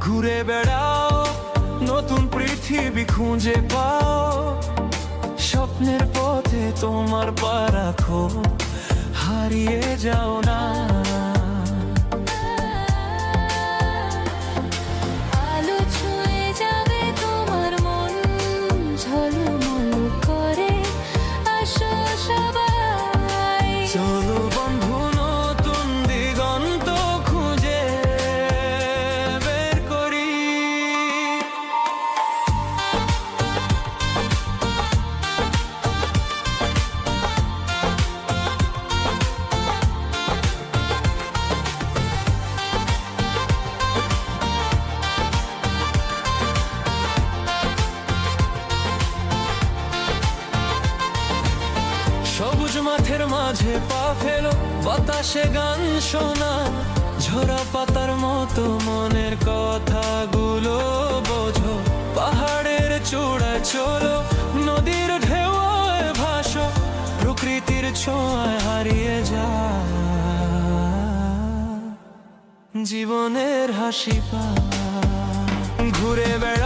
ঘুরে বেড়াও, নতুন পৃথিবী খুঁজে পাও, স্বপ্নের পথে তোমার পা রাখো, হারিয়ে যাও না। আলো ছুঁয়ে যাবে তোমার মন, ঝলমল করে আসো সবাই। চলো বন্ধু, নতুন দিগন্ত খুঁজে বের করি। সবুজ মাঠের মাঝে পা ফেলো, বাতাসে গান শোনা, ঝরা পাতার মতো মনের কথাগুলো বোঝো। পাহাড়ের চূড়ায় চলো, নদীর ঢেউয়ে ভাসো, প্রকৃতির ছোঁয়ায় হারিয়ে যা, জীবনের হাসি পা। ঘুরে বেড়াও,